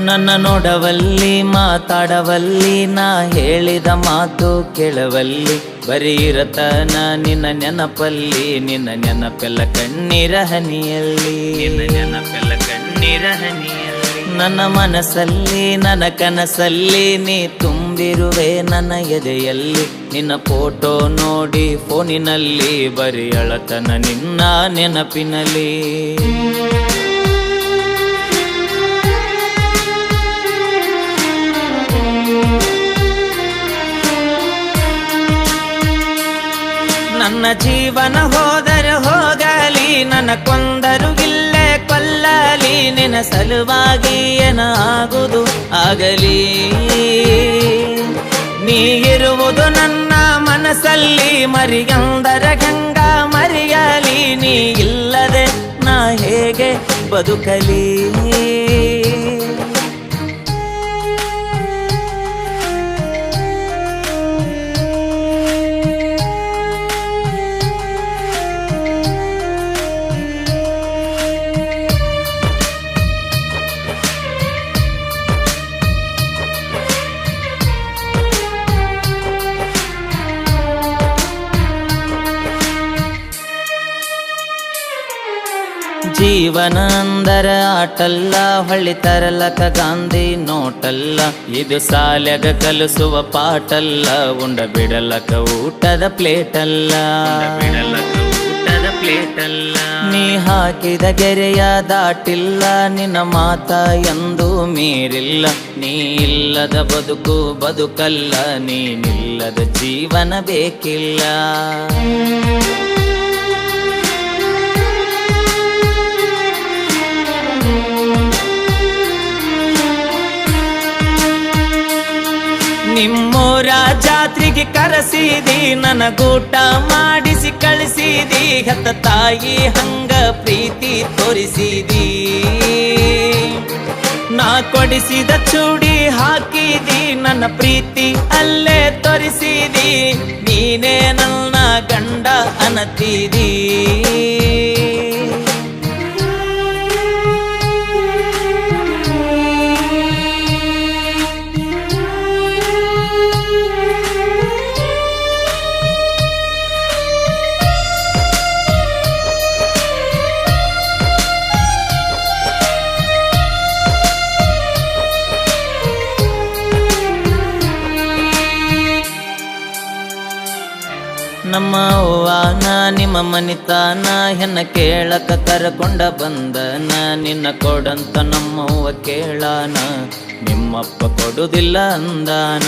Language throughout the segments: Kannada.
ನನ್ನ ನೋಡವಲ್ಲಿ ಮಾತಾಡವಲ್ಲಿ ನಾ ಹೇಳಿದ ಮಾತು ಕೇಳವಲ್ಲಿ ಬರೀ ಇರತನ ನಿನ್ನ ನೆನಪಲ್ಲಿ ನಿನ್ನ ನೆನಪೆಲ್ಲ ಕಣ್ಣೀರ ಹನಿಯಲ್ಲಿ ನೆನಪೆಲ್ಲ ಕಣ್ಣೀರ ಹನಿಯಲ್ಲಿ ನನ್ನ ಮನಸ್ಸಲ್ಲಿ ನನ್ನ ಕನಸಲ್ಲಿ ನೀ ತುಂಬಿರುವೆ ನನ್ನ ಎದೆಯಲ್ಲಿ ನಿನ್ನ ಫೋಟೋ ನೋಡಿ ಫೋನಿನಲ್ಲಿ ಬರೀ ಅಳತನ ನಿನ್ನ ನೆನಪಿನಲ್ಲಿ ನನ್ನ ಜೀವನ ಹೋದರೆ ಹೋಗಲಿ ನನ್ನ ಕೊಂದರು ಇಲ್ಲೇ ಕೊಲ್ಲಲಿ ನಿನ್ನ ಸಲುವಾಗಿ ಏನಾಗುವುದು ಆಗಲಿ ನೀ ಇರುವುದು ನನ್ನ ಮನಸ್ಸಲ್ಲಿ ಮರಿಯಂದರ ಗಂಗ ಮರೆಯಲಿ ನೀ ಇಲ್ಲದೆ ನಾ ಹೇಗೆ ಬದುಕಲಿ ಜೀವನ ಅಂದರ ಆಟಲ್ಲ ಹೊಳ್ಳಿ ತರಲಕ ಗಾಂಧಿ ನೋಟಲ್ಲ ಇದು ಸಾಲ್ಯಾಗ ಕಲಿಸುವ ಪಾಠಲ್ಲ ಉಂಡ ಬಿಡಲಕ ಊಟದ ಪ್ಲೇಟಲ್ಲ ಊಟದ ಪ್ಲೇಟಲ್ಲ ನೀ ಹಾಕಿದ ಗೆರೆಯ ದಾಟಿಲ್ಲ ನಿನ್ನ ಮಾತ ಎಂದು ಮೀರಿಲ್ಲ ನೀ ಇಲ್ಲದ ಬದುಕು ಬದುಕಲ್ಲ ನೀನಿಲ್ಲದ ಜೀವನ ಬೇಕಿಲ್ಲ ನಿಮ್ಮೂರ ಜಾತ್ರೆಗೆ ಕರೆಸಿದಿ ನನಗೂಟ ಮಾಡಿಸಿ ಕಳಿಸಿದಿ ಹೆತ್ತ ತಾಯಿ ಹಂಗ ಪ್ರೀತಿ ತೋರಿಸಿದಿ ನಾ ಕೊಡಿಸಿದ ಚೂಡಿ ಹಾಕಿದಿ ನನ್ನ ಪ್ರೀತಿ ಅಲ್ಲೇ ತೋರಿಸಿದಿ ನೀನೇ ನನ್ನ ಗಂಡ ಅನ್ನತಿದಿ ನಮ್ಮ ಅವ್ವಾನ ನಿಮ್ಮ ಮನಿತಾನ ಹೆಣ್ಣ ಕೇಳಕ ಕರಕೊಂಡ ಬಂದನ ನಿನ್ನ ಕೊಡಂತ ನಮ್ಮವ್ವ ಕೇಳಾನ ನಿಮ್ಮಪ್ಪ ಕೊಡುದಿಲ್ಲ ಅಂದಾನ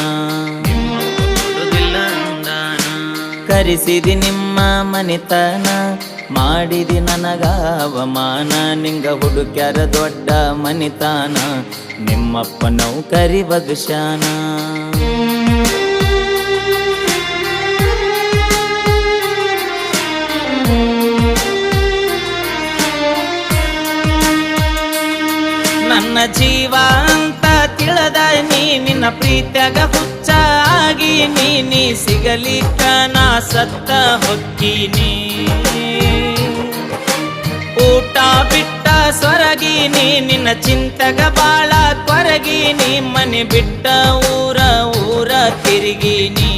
ಕರಿಸಿದಿ ನಿಮ್ಮ ಮನಿತಾನ ಮಾಡಿದಿ ನನಗ ಅವಮಾನ ನಿಂಗ ಹುಡುಕ್ಯಾರ ದೊಡ್ಡ ಮನಿತಾನ ನಿಮ್ಮಪ್ಪ ನೌಕರಿ ಬಗ್ಶಾನ ನನ್ನ ಜೀವ ಅಂತ ತಿಳಿದ ನೀ ನಿನ್ನ ಪ್ರೀತ್ಯಾಗ ಹುಚ್ಚ ಆಗಿ ನೀ ಸಿಗಲಿಕ್ಕ ನಾ ಸತ್ತ ಹೊಕ್ಕಿನಿ ಊಟ ಬಿಟ್ಟ ಸೊರಗಿನಿ ನಿನ್ನ ಚಿಂತಗ ಬಾಳ ಕೊರಗಿನಿ ಮನೆ ಬಿಟ್ಟ ಊರ ತಿರುಗಿನಿ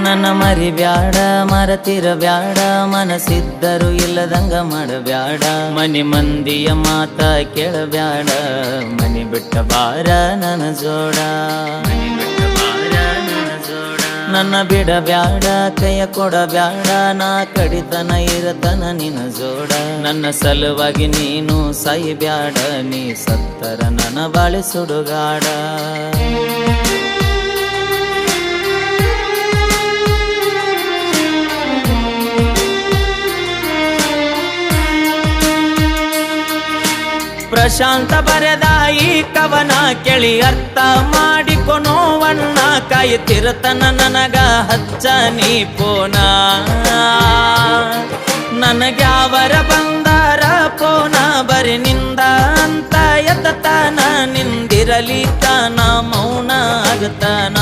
ನನ್ನ ಮರಿಬ್ಯಾಡ ಮರತಿರಬ್ಯಾಡ ಮನಸ್ಸಿದ್ದರು ಇಲ್ಲದಂಗ ಮಾಡಬ್ಯಾಡ ಮನಿ ಮಂದಿಯ ಮಾತ ಕೇಳಬ್ಯಾಡ ಮನಿ ಬಿಟ್ಟ ಬಾರ ನನ್ನ ಜೋಡ ನನ್ನ ಬಿಡಬ್ಯಾಡ ಕೈಯ ಕೊಡಬ್ಯಾಡ ನಾ ಕಡಿತನ ಇರತನ ನಿನ್ನ ಜೋಡ ನನ್ನ ಸಲುವಾಗಿ ನೀನು ಸಾಯಿಬ್ಯಾಡ ನೀ ಸತ್ತರ ನನ್ನ ಬಾಳೆ ಸುಡುಗಾಡ ಪ್ರಶಾಂತ ಬರೆದ ಈ ಕವನ ಕೇಳಿ ಅರ್ಥ ಮಾಡಿಕೊನೋವಣ್ಣ ಕಾಯುತ್ತಿರತನ ನನಗ ಹಚ್ಚ ನೀ ಪೋನ ನನಗ್ಯಾವರ ಬಂದಾರ ಪೋನ ಬರಿ ನಿಂದ ಅಂತ ಎತ್ತತನ ನಿಂದಿರಲಿ ತಾನ ಮೌನ ಆಗತನ